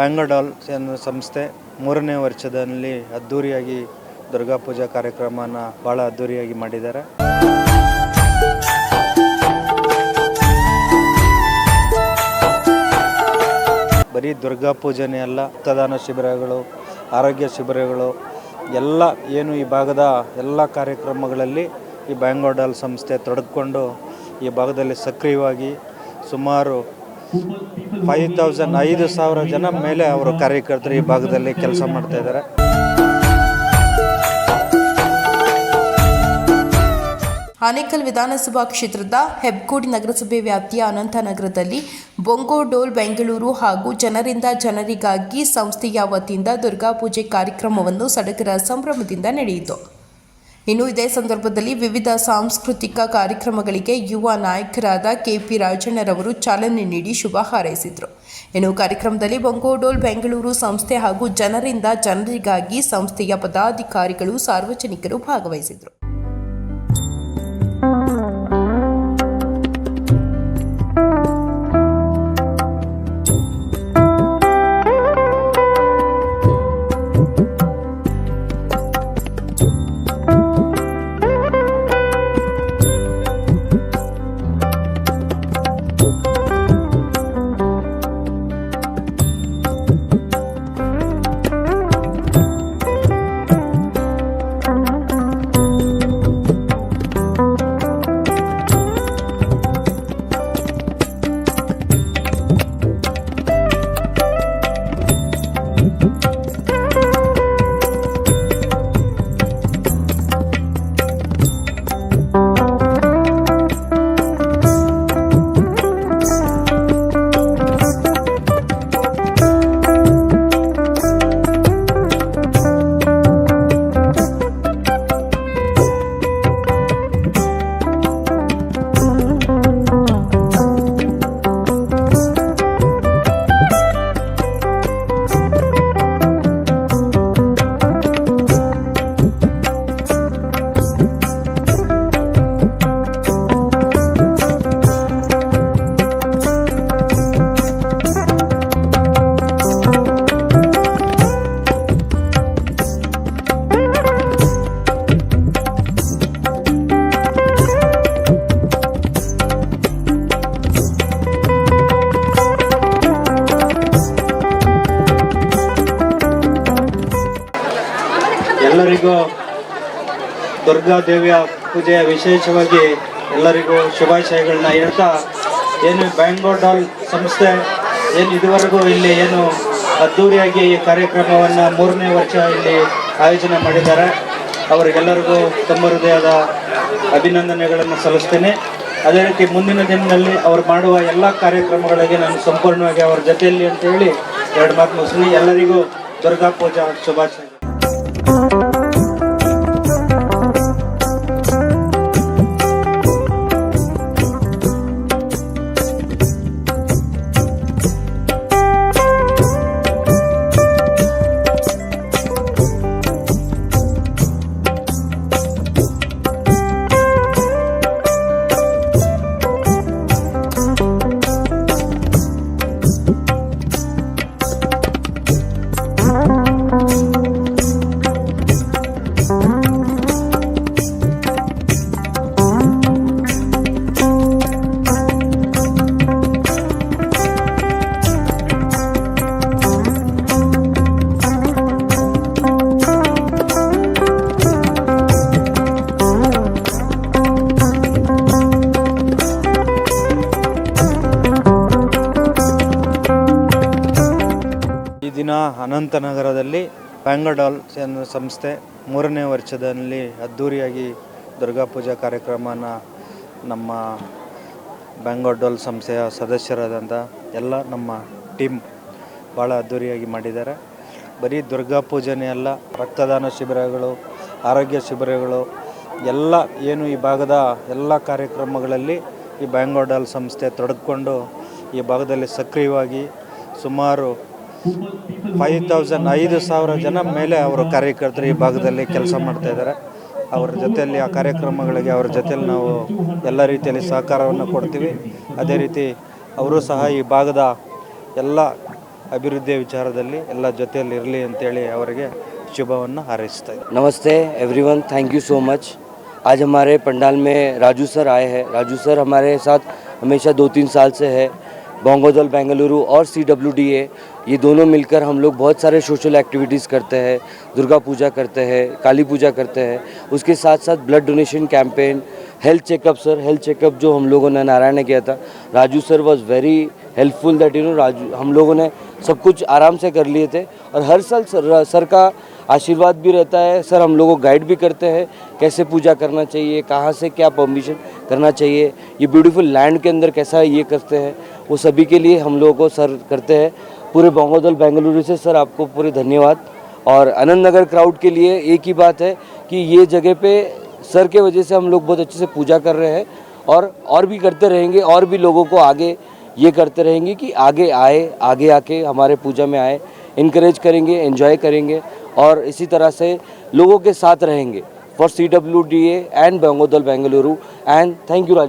ಬ್ಯಾಂಗೋಡಾಲ್ ಎನ್ನುವ ಸಂಸ್ಥೆ 3ನೇ ವರ್ಷದಲ್ಲಿ ಅದ್ದೂರಿಯಾಗಿ ದುರ್ಗಾ ಪೂಜಾ ಕಾರ್ಯಕ್ರಮನ ಭಾಳ ಅದ್ದೂರಿಯಾಗಿ ಮಾಡಿದ್ದಾರೆ. ಬರೀ ದುರ್ಗಾ ಪೂಜೆನೇ ಅಲ್ಲ, ರಕ್ತದಾನ ಶಿಬಿರಗಳು, ಆರೋಗ್ಯ ಶಿಬಿರಗಳು ಎಲ್ಲ ಏನು ಈ ಭಾಗದ ಎಲ್ಲ ಕಾರ್ಯಕ್ರಮಗಳಲ್ಲಿ ಈ ಬ್ಯಾಂಗೋಡಾಲ್ ಸಂಸ್ಥೆ ತೊಡಗಿಕೊಂಡು ಈ ಭಾಗದಲ್ಲಿ ಸಕ್ರಿಯವಾಗಿ ಸುಮಾರು 5,000 ಜನ ಮೇಲೆ ಅವರು ಕಾರ್ಯಕರ್ತರು ಈ ಭಾಗದಲ್ಲಿ ಕೆಲಸ ಮಾಡ್ತಾ ಇದ್ದಾರೆ. ಆನೇಕಲ್ ವಿಧಾನಸಭಾ ಕ್ಷೇತ್ರದ ಹೆಬ್ಗೋಡಿ ನಗರಸಭೆ ವ್ಯಾಪ್ತಿಯ ಅನಂತನಗರದಲ್ಲಿ ಬೊಂಗೋ ಡೋಲ್ ಬೆಂಗಳೂರು ಹಾಗೂ ಜನರಿಂದ ಜನರಿಗಾಗಿ ಸಂಸ್ಥೆಯ ವತಿಯಿಂದ ದುರ್ಗಾ ಪೂಜೆ ಕಾರ್ಯಕ್ರಮವನ್ನು ಸಡಗರ ಸಂಭ್ರಮದಿಂದ ನಡೆಯಿತು. ಇನ್ನು ಇದೇ ಸಂದರ್ಭದಲ್ಲಿ ವಿವಿಧ ಸಾಂಸ್ಕೃತಿಕ ಕಾರ್ಯಕ್ರಮಗಳಿಗೆ ಯುವ ನಾಯಕರಾದ ಕೆಪಿ ರಾಜಣ್ಣರವರು ಚಾಲನೆ ನೀಡಿ ಶುಭ ಹಾರೈಸಿದರು. ಇನ್ನು ಕಾರ್ಯಕ್ರಮದಲ್ಲಿ ಬೊಂಗೋ ಡೋಲ್ ಬೆಂಗಳೂರು ಸಂಸ್ಥೆ ಹಾಗೂ ಜನರಿಂದ ಜನರಿಗಾಗಿ ಸಂಸ್ಥೆಯ ಪದಾಧಿಕಾರಿಗಳು ಸಾರ್ವಜನಿಕರು ಭಾಗವಹಿಸಿದರು. ಎಲ್ಲರಿಗೂ ದುರ್ಗಾದೇವಿಯ ಪೂಜೆಯ ವಿಶೇಷವಾಗಿ ಎಲ್ಲರಿಗೂ ಶುಭಾಶಯಗಳನ್ನ ಹೇಳ್ತಾ, ಏನು ಬ್ಯಾಂಗೋಡಾಲ್ ಸಂಸ್ಥೆ ಏನು ಇದುವರೆಗೂ ಇಲ್ಲಿ ಏನು ಅದ್ದೂರಿಯಾಗಿ ಈ ಕಾರ್ಯಕ್ರಮವನ್ನು 3ನೇ ವರ್ಷ ಇಲ್ಲಿ ಆಯೋಜನೆ ಮಾಡಿದ್ದಾರೆ, ಅವರಿಗೆಲ್ಲರಿಗೂ ತುಂಬ ಹೃದಯದ ಅಭಿನಂದನೆಗಳನ್ನು ಸಲ್ಲಿಸ್ತೇನೆ. ಅದೇ ರೀತಿ ಮುಂದಿನ ದಿನದಲ್ಲಿ ಅವರು ಮಾಡುವ ಎಲ್ಲ ಕಾರ್ಯಕ್ರಮಗಳಿಗೆ ನಾನು ಸಂಪೂರ್ಣವಾಗಿ ಅವರ ಜೊತೆಯಲ್ಲಿ ಅಂತ ಹೇಳಿ 2 ಮಾತು ಮುಗಿಸ್ತೀನಿ. ಎಲ್ಲರಿಗೂ ದುರ್ಗಾ ಪೂಜಾ ಶುಭಾಶಯ. ದಿನ ಅನಂತನಗರದಲ್ಲಿ ಬ್ಯಾಂಗೋಡಾಲ್ ಎನ್ನುವ ಸಂಸ್ಥೆ 3ನೇ ವರ್ಷದಲ್ಲಿ ಅದ್ದೂರಿಯಾಗಿ ದುರ್ಗಾ ಪೂಜಾ ಕಾರ್ಯಕ್ರಮನ ನಮ್ಮ ಬ್ಯಾಂಗೋಡಾಲ್ ಸಂಸ್ಥೆಯ ಸದಸ್ಯರಾದಂಥ ಎಲ್ಲ ನಮ್ಮ ಟೀಮ್ ಭಾಳ ಅದ್ದೂರಿಯಾಗಿ ಮಾಡಿದ್ದಾರೆ. ಬರೀ ದುರ್ಗಾ ಪೂಜೆನೇ ಅಲ್ಲ, ರಕ್ತದಾನ ಶಿಬಿರಗಳು, ಆರೋಗ್ಯ ಶಿಬಿರಗಳು ಎಲ್ಲ ಏನು ಈ ಭಾಗದ ಎಲ್ಲ ಕಾರ್ಯಕ್ರಮಗಳಲ್ಲಿ ಈ ಬ್ಯಾಂಗೋಡಾಲ್ ಸಂಸ್ಥೆ ತೊಡಗಿಕೊಂಡು ಈ ಭಾಗದಲ್ಲಿ ಸಕ್ರಿಯವಾಗಿ ಸುಮಾರು 5,000 ಜನ ಮೇಲೆ ಅವರು ಕಾರ್ಯಕರ್ತರು ಈ ಭಾಗದಲ್ಲಿ ಕೆಲಸ ಮಾಡ್ತಾ ಇದ್ದಾರೆ. ಅವರ ಜೊತೆಯಲ್ಲಿ ಆ ಕಾರ್ಯಕ್ರಮಗಳಿಗೆ ಅವರ ಜೊತೆಯಲ್ಲಿ ನಾವು ಎಲ್ಲ ರೀತಿಯಲ್ಲಿ ಸಹಕಾರವನ್ನು ಕೊಡ್ತೀವಿ. ಅದೇ ರೀತಿ ಅವರು ಸಹ ಈ ಭಾಗದ ಎಲ್ಲ ಅಭಿವೃದ್ಧಿಯ ವಿಚಾರದಲ್ಲಿ ಎಲ್ಲ ಜೊತೆಯಲ್ಲಿ ಇರಲಿ ಅಂತೇಳಿ ಅವರಿಗೆ ಶುಭವನ್ನು ಹಾರೈಸ್ತಾ ಇದ್ದೀನಿ. नमस्ते everyone, thank you so much. आज हमारे पंडाल में राजू सर आए हैं। राजू सर हमारे साथ हमेशा 2-3 साल से है। बोंगोदल बेंगलुरु और CWDA ये दोनों मिलकर हम लोग बहुत सारे सोशल एक्टिविटीज़ करते हैं। दुर्गा पूजा करते हैं, काली पूजा करते हैं। उसके साथ साथ blood donation campaign, health checkup sir, health checkup जो हम लोगों ने नारायण ने किया था, Raju sir was very helpful that Raju हम लोगों ने सब कुछ आराम से कर लिए थे। और हर साल सर का आशीर्वाद भी रहता है। सर हम लोगों को गाइड भी करते हैं कैसे पूजा करना चाहिए, कहाँ से क्या परमिशन करना चाहिए, ये ब्यूटीफुल लैंड के अंदर कैसा ये करते हैं, वो सभी के लिए हम लोगों को सर करते हैं। पूरे बोंगोदल बेंगलुरु से सर आपको पूरे धन्यवाद। और आनंद नगर क्राउड के लिए एक ही बात है कि ये जगह पे सर के वजह से हम लोग बहुत अच्छे से पूजा कर रहे हैं और भी करते रहेंगे। और भी लोगों को आगे ये करते रहेंगे कि आगे आए, आगे आके हमारे पूजा में आए, इनकरेज करेंगे, एंजॉय करेंगे और इसी तरह से लोगों के साथ रहेंगे फॉर CWDA एंड बोंगोदल Bengaluru. And thank you Raju.